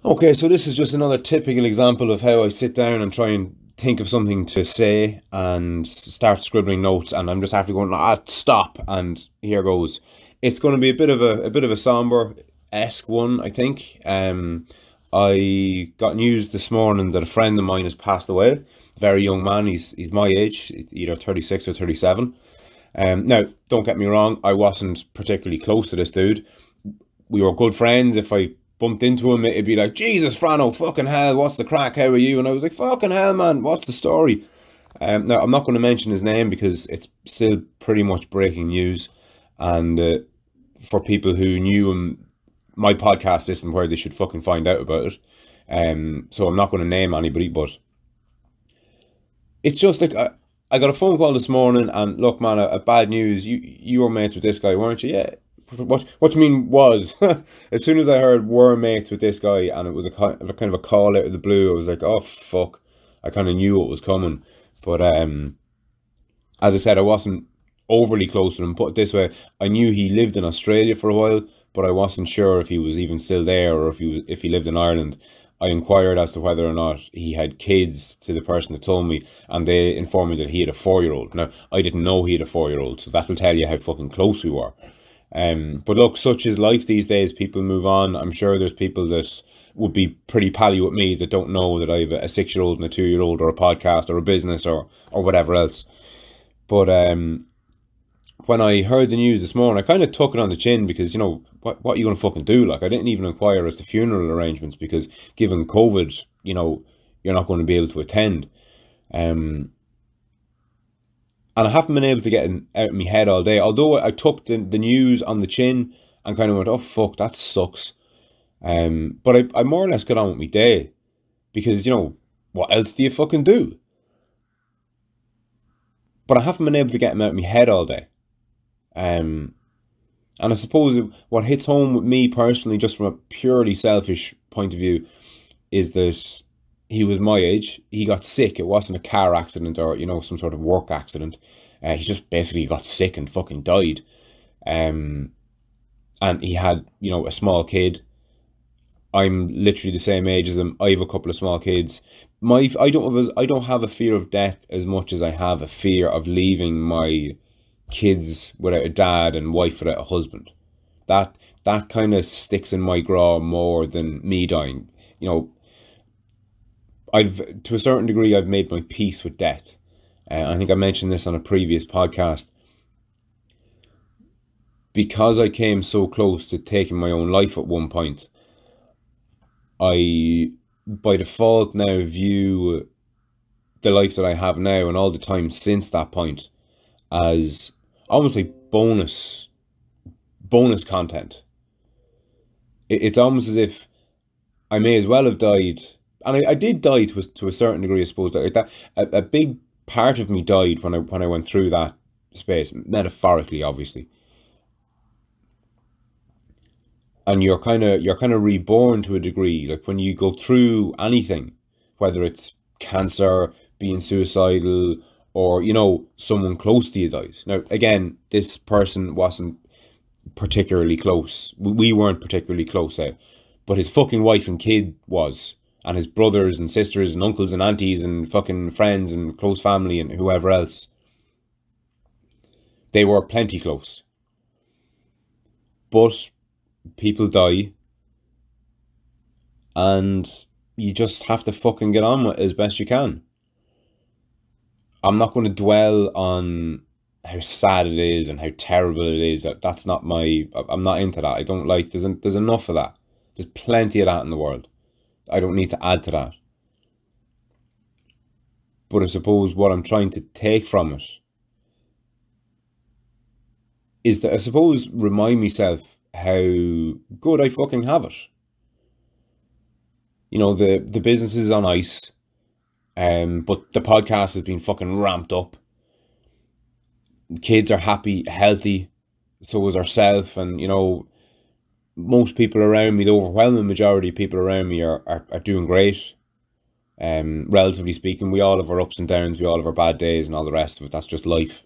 Okay, so this is just another typical example of how I sit down and try and think of something to say and start scribbling notes, and I'm just after going, stop, and here goes. It's going to be a bit of a somber-esque one, I think. I got news this morning that a friend of mine has passed away. Very young man. He's my age, either 36 or 37. Now, don't get me wrong, I wasn't particularly close to this dude. We were good friends. If I bumped into him, it'd be like, Jesus, Frano, fucking hell, what's the crack? How are you? And I was like, fucking hell, man, what's the story? Now, I'm not going to mention his name because it's still pretty much breaking news. And for people who knew him, my podcast isn't where they should fucking find out about it. So I'm not going to name anybody, but it's just like I got a phone call this morning, and look, man, a bad news. You were mates with this guy, weren't you? Yeah. What do you mean was? As soon as I heard were mates with this guy, and it was a kind of a call out of the blue, I was like, oh fuck. I kind of knew what was coming, but as I said, I wasn't overly close to him. Put it this way, I knew he lived in Australia for a while, but I wasn't sure if he was even still there or if he lived in Ireland. I inquired as to whether or not he had kids to the person that told me, and they informed me that he had a 4-year-old. Now, I didn't know he had a 4-year-old, so that'll tell you how fucking close we were. But look, such is life these days. People move on. I'm sure there's people that would be pretty pally with me that don't know that I have a 6-year-old and a 2-year-old, or a podcast, or a business, or whatever else. But when I heard the news this morning, I kind of took it on the chin because, what are you going to fucking do? Like, I didn't even inquire as to funeral arrangements because given COVID, you're not going to be able to attend. And I haven't been able to get it out of my head all day. Although I took the news on the chin and kind of went, oh, fuck, that sucks. But I more or less got on with my day because, what else do you fucking do? But I haven't been able to get him out of my head all day. And I suppose what hits home with me personally, just from a purely selfish point of view, is that he was my age. He got sick. It wasn't a car accident or, some sort of work accident. He just basically got sick and fucking died. And he had, a small kid. I'm literally the same age as him. I have a couple of small kids. I don't have a fear of death as much as I have a fear of leaving my kids without a dad and wife without a husband. That kind of sticks in my craw more than me dying. To a certain degree, I've made my peace with death. I think I mentioned this on a previous podcast. Because I came so close to taking my own life at one point, I, by default, now view the life that I have now and all the time since that point as almost like bonus content. It's almost as if I may as well have died. And I did die to a certain degree, I suppose. Like that, a big part of me died when I went through that space, metaphorically, obviously. And you're kind of reborn to a degree. Like when you go through anything, whether it's cancer, being suicidal, or someone close to you dies. Now, again, this person wasn't particularly close. We weren't particularly close, but his fucking wife and kid was. And his brothers and sisters and uncles and aunties and fucking friends and close family and whoever else. They were plenty close. But people die. And you just have to fucking get on with it as best you can. I'm not going to dwell on how sad it is and how terrible it is. That's not I'm not into that. I don't like, there's enough of that. There's plenty of that in the world. I don't need to add to that. But I suppose what I'm trying to take from it is that I suppose remind myself how good I fucking have it. The business is on ice, but the podcast has been fucking ramped up. Kids are happy, healthy, so is ourselves, and most people around me, the overwhelming majority of people around me are doing great. Relatively speaking, we all have our ups and downs, we all have our bad days and all the rest of it. That's just life.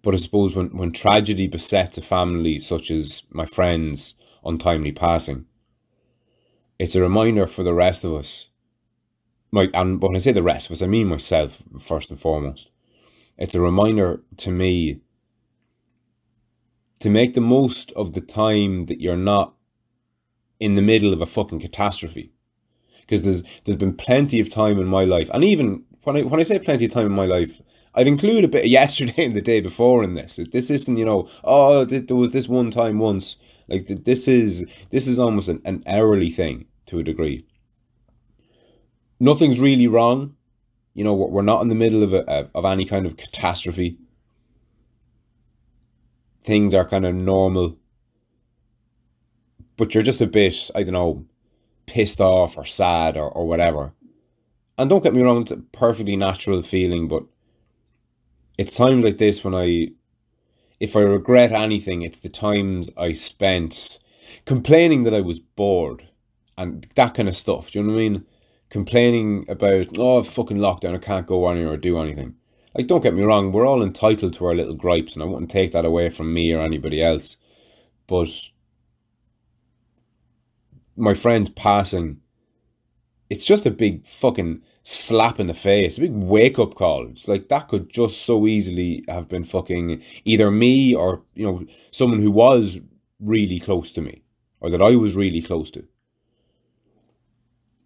But I suppose when tragedy besets a family, such as my friend's untimely passing, It's a reminder for the rest of us. And when I say the rest of us, I mean myself first and foremost. It's a reminder to me to make the most of the time that you're not in the middle of a fucking catastrophe. Because there's been plenty of time in my life, and even when I say plenty of time in my life, I'd include a bit of yesterday and the day before in this. This isn't, there was this one time once. Like, this is almost an hourly thing to a degree. Nothing's really wrong. We're not in the middle of any kind of catastrophe. Things are kind of normal. But you're just a bit, I don't know, pissed off or sad or whatever. And don't get me wrong, it's a perfectly natural feeling, but it's times like this when if I regret anything, it's the times I spent complaining that I was bored and that kind of stuff. Do you know what I mean? Complaining about, fucking lockdown, I can't go anywhere or do anything. Like, don't get me wrong, we're all entitled to our little gripes, and I wouldn't take that away from me or anybody else. But my friend's passing, it's just a big fucking slap in the face, a big wake-up call. It's like, that could just so easily have been fucking either me or, someone who was really close to me, or that I was really close to.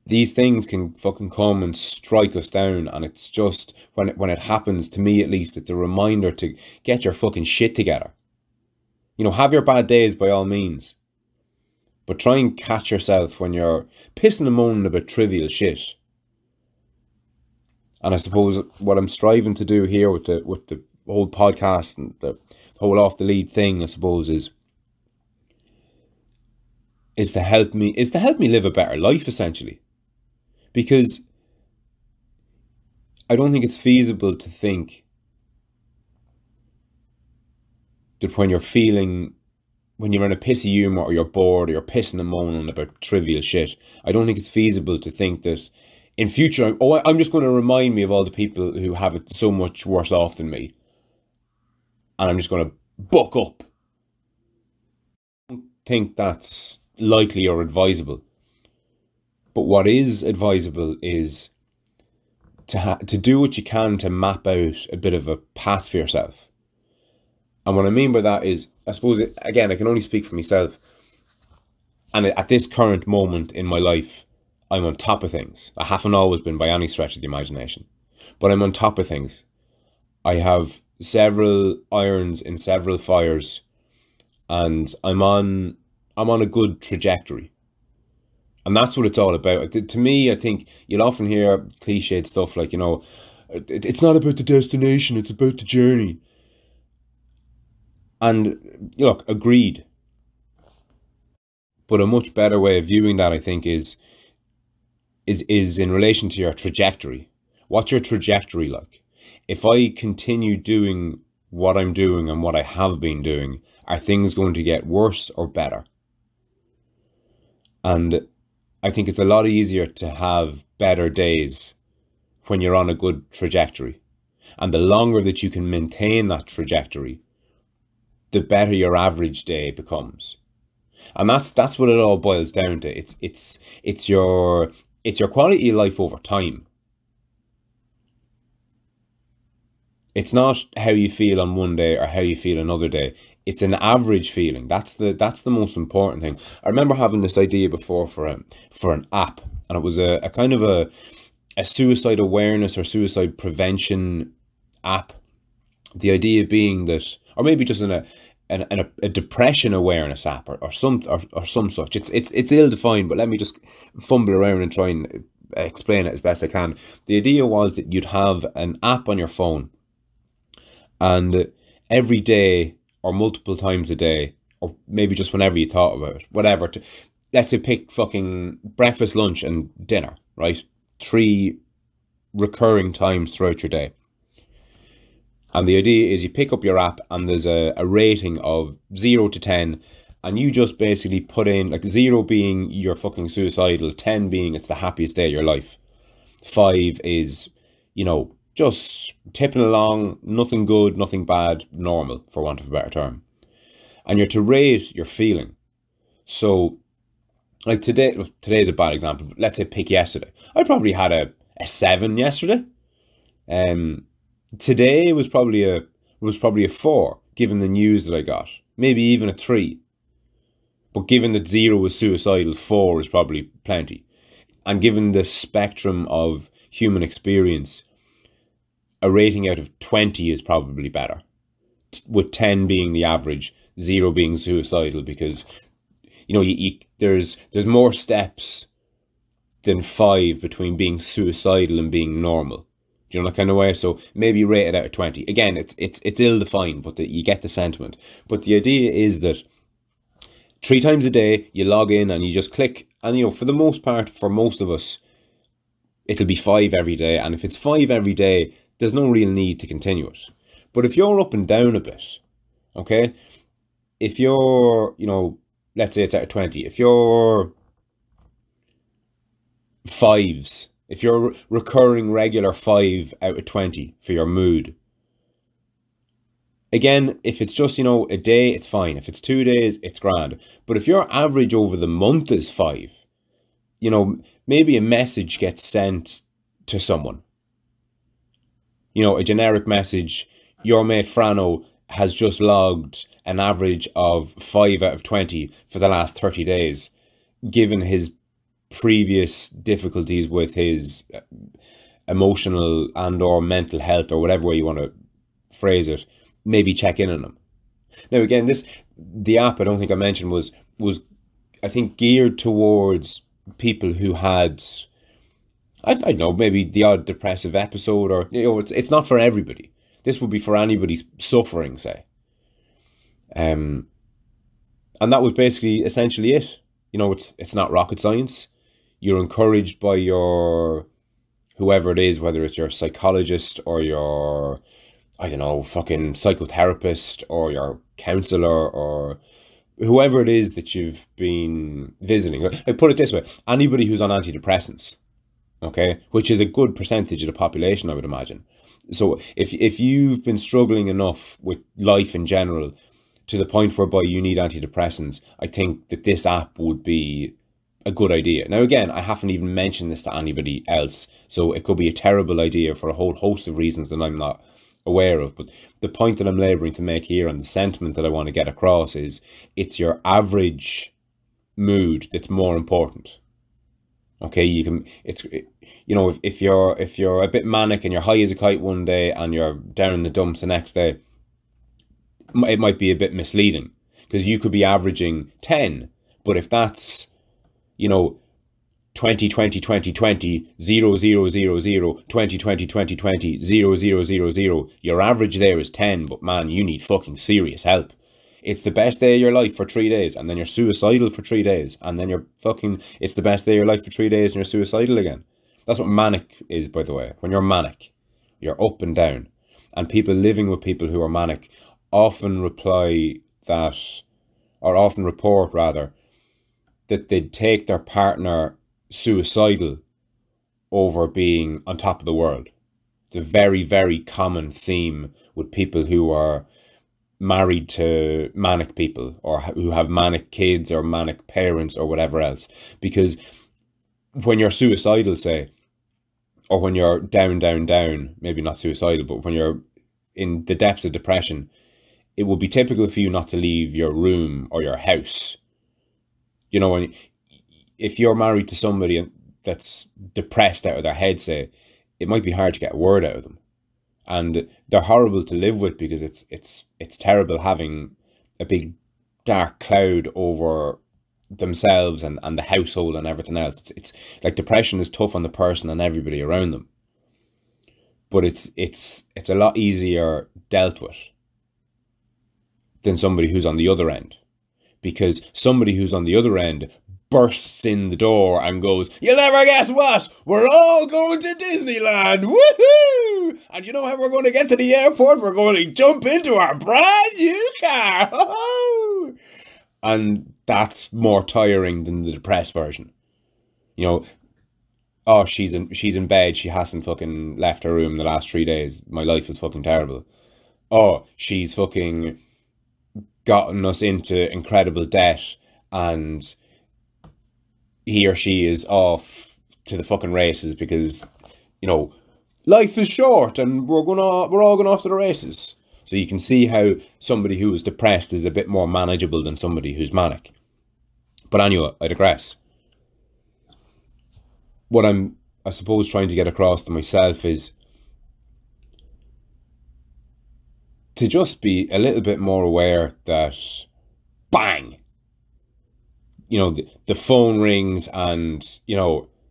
These things can fucking come and strike us down, and it's just, when it happens, to me at least, it's a reminder to get your fucking shit together. Have your bad days by all means, but try and catch yourself when you're pissing and moaning about trivial shit. And I suppose what I'm striving to do here with the whole podcast and the whole off the lead thing, I suppose, is to help me live a better life, essentially. Because I don't think it's feasible to think that when you're in a pissy humour, or you're bored, or you're pissing and moaning about trivial shit, I don't think it's feasible to think that in future, I'm just going to remind me of all the people who have it so much worse off than me, and I'm just going to buck up. I don't think that's likely or advisable. But what is advisable is to do what you can to map out a bit of a path for yourself. And what I mean by that is, I suppose, again, I can only speak for myself. And at this current moment in my life, I'm on top of things. I haven't always been by any stretch of the imagination, but I'm on top of things. I have several irons in several fires, and I'm on a good trajectory. And that's what it's all about. To me, I think you'll often hear cliched stuff like, it's not about the destination, it's about the journey. And look, agreed. But a much better way of viewing that, I think, is in relation to your trajectory. What's your trajectory like? If I continue doing what I'm doing and what I have been doing, are things going to get worse or better? And I think it's a lot easier to have better days when you're on a good trajectory. And the longer that you can maintain that trajectory, the better your average day becomes. And that's what it all boils down to. It's your quality of life over time. It's not how you feel on one day or how you feel another day. It's an average feeling. That's the most important thing. I remember having this idea before for an app, and it was a kind of a suicide awareness or suicide prevention app. The idea being that, or maybe just a depression awareness app or some such. It's ill defined, but let me just fumble around and try and explain it as best I can. The idea was that you'd have an app on your phone, and every day or multiple times a day, or maybe just whenever you thought about it, whatever, let's say pick fucking breakfast, lunch and dinner, right? 3 recurring times throughout your day. And the idea is you pick up your app and there's a rating of 0 to 10, and you just basically put in, like, 0 being you're fucking suicidal, 10 being it's the happiest day of your life, 5 is, just tipping along, nothing good, nothing bad, normal, for want of a better term. And you're to rate your feeling. So Like today's a bad example, but let's say pick yesterday. I probably had a 7 yesterday. Today was probably a 4, given the news that I got. Maybe even a 3. But given that 0 was suicidal, 4 is probably plenty. And given the spectrum of human experience, a rating out of 20 is probably better, with 10 being the average, 0 being suicidal, because there's more steps than 5 between being suicidal and being normal. Do you know that kind of way? So maybe rate it out of 20. Again, it's ill defined, but you get the sentiment. But the idea is that 3 times a day you log in and you just click, and for the most part, for most of us, it'll be 5 every day. And if it's 5 every day, there's no real need to continue it. But if you're up and down a bit, okay, if you're, let's say it's out of 20, if you're 5s, if you're recurring regular 5 out of 20 for your mood, again, if it's just, a day, it's fine. If it's 2 days, it's grand. But if your average over the month is 5, maybe a message gets sent to someone. A generic message, your mate Frano has just logged an average of 5 out of 20 for the last 30 days, given his previous difficulties with his emotional and or mental health, or whatever way you want to phrase it. Maybe check in on him. Now again, the app I don't think I mentioned was I think geared towards people who had, I don't know, maybe the odd depressive episode, or it's not for everybody. This would be for anybody suffering, say. And that was basically essentially it. It's not rocket science. You're encouraged by your whoever it is, whether it's your psychologist or your, I don't know, fucking psychotherapist or your counselor or whoever it is that you've been visiting. I put it this way: anybody who's on antidepressants, okay, which is a good percentage of the population, I would imagine. So if you've been struggling enough with life in general to the point whereby you need antidepressants, I think that this app would be a good idea. Now again, I haven't even mentioned this to anybody else, so it could be a terrible idea for a whole host of reasons that I'm not aware of. But the point that I'm labouring to make here, and the sentiment that I want to get across, is it's your average mood that's more important. Okay, if you're a bit manic and you're high as a kite one day and you're down in the dumps the next day, it might be a bit misleading, because you could be averaging 10, but if that's 2020 2020 0 0 0 0 2020 2020 0 0 0 0, your average there is 10, but man, you need fucking serious help. It's the best day of your life for 3 days, and then you're suicidal for 3 days, and then it's the best day of your life for 3 days and you're suicidal again. That's what manic is, by the way. When you're manic, you're up and down. And people living with people who are manic often report rather, that they'd take their partner suicidal over being on top of the world. It's a very, very common theme with people who are married to manic people, or who have manic kids or manic parents or whatever else. Because when you're suicidal, say, or when you're down, maybe not suicidal, but when you're in the depths of depression, it would be typical for you not to leave your room or your house. And if you're married to somebody that's depressed out of their head, say, it might be hard to get a word out of them. And they're horrible to live with, because it's terrible having a big dark cloud over themselves and the household and everything else. It's like depression is tough on the person and everybody around them. But it's a lot easier dealt with than somebody who's on the other end. Because somebody who's on the other end bursts in the door and goes, "You'll never guess what? We're all going to Disneyland! Woohoo! And you know how we're going to get to the airport? We're going to jump into our brand new car! And that's more tiring than the depressed version. Oh, she's in bed. She hasn't fucking left her room the last 3 days. My life is fucking terrible. Oh, she's fucking gotten us into incredible debt, and he or she is off to the fucking races because, life is short and we're all going off to the races. So you can see how somebody who is depressed is a bit more manageable than somebody who's manic. But anyway, I digress. What I'm, I suppose, trying to get across to myself is to just be a little bit more aware that, bang, the phone rings and,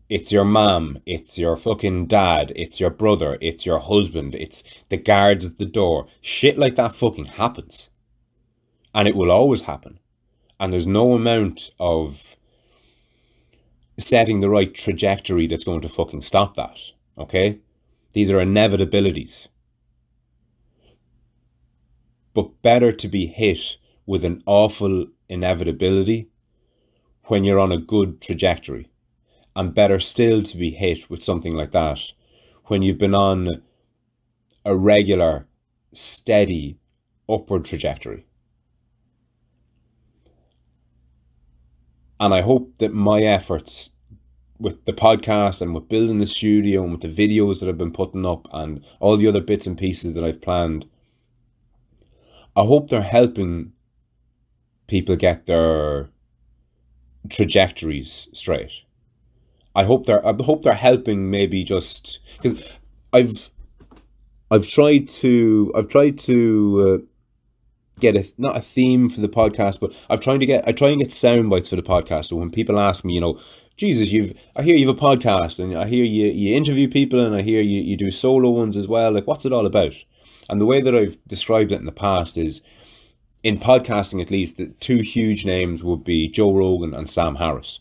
it's your mom, it's your fucking dad, it's your brother, it's your husband, it's the guards at the door. Shit like that fucking happens. And it will always happen. And there's no amount of setting the right trajectory that's going to fucking stop that. Okay? These are inevitabilities. But better to be hit with an awful inevitability when you're on a good trajectory. And better still to be hit with something like that when you've been on a regular, steady, upward trajectory. And I hope that my efforts with the podcast and with building the studio and with the videos that I've been putting up and all the other bits and pieces that I've planned, I hope they're helping people get their trajectories straight. I hope they're helping, maybe just because I've tried to get not a theme for the podcast, but I try and get sound bites for the podcast. So when people ask me, Jesus, I hear you have a podcast, and I hear you interview people, and I hear you do solo ones as well. Like, what's it all about? And the way that I've described it in the past is, in podcasting at least, the two huge names would be Joe Rogan and Sam Harris.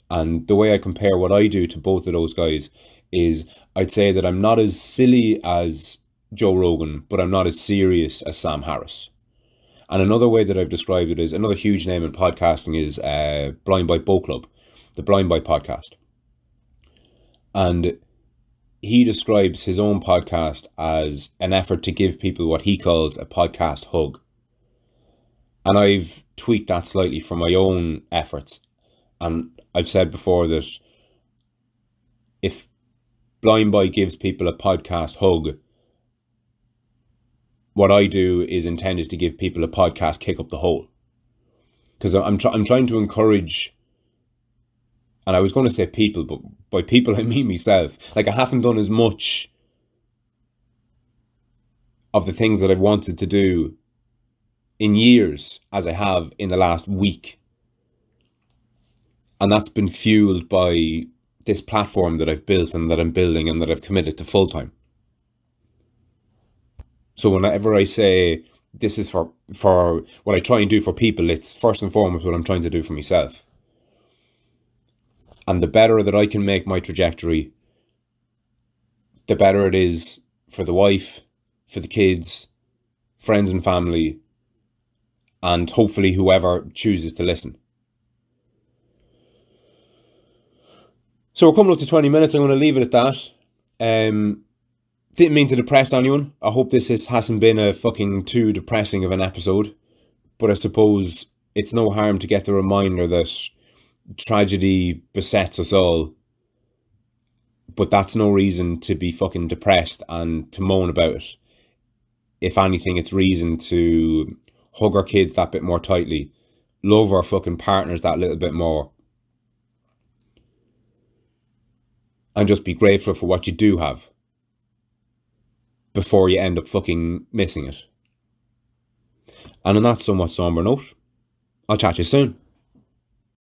And the way I compare what I do to both of those guys is, I'd say that I'm not as silly as Joe Rogan, but I'm not as serious as Sam Harris. And another way that I've described it is, another huge name in podcasting is Blind Bite Boat Club, the Blind Bite podcast. And he describes his own podcast as an effort to give people what he calls a podcast hug. And I've tweaked that slightly for my own efforts. And I've said before that if Blind Bite gives people a podcast hug, what I do is intended to give people a podcast kick up the hole. Because I'm trying to encourage, and I was going to say people, but by people I mean myself. Like, I haven't done as much of the things that I've wanted to do in years as I have in the last week. And that's been fueled by this platform that I've built and that I'm building and that I've committed to full time. So whenever I say this is for what I try and do for people, it's first and foremost what I'm trying to do for myself. And the better that I can make my trajectory, the better it is for the wife, for the kids, friends and family, and hopefully whoever chooses to listen. So we're coming up to 20 minutes. I'm going to leave it at that. Didn't mean to depress anyone. I hope this hasn't been a fucking too depressing of an episode. But I suppose it's no harm to get the reminder that tragedy besets us all. But that's no reason to be fucking depressed and to moan about it. If anything, it's reason to hug our kids that bit more tightly. Love our fucking partners that little bit more. And just be grateful for what you do have before you end up fucking missing it. And on that somewhat somber note, I'll chat to you soon.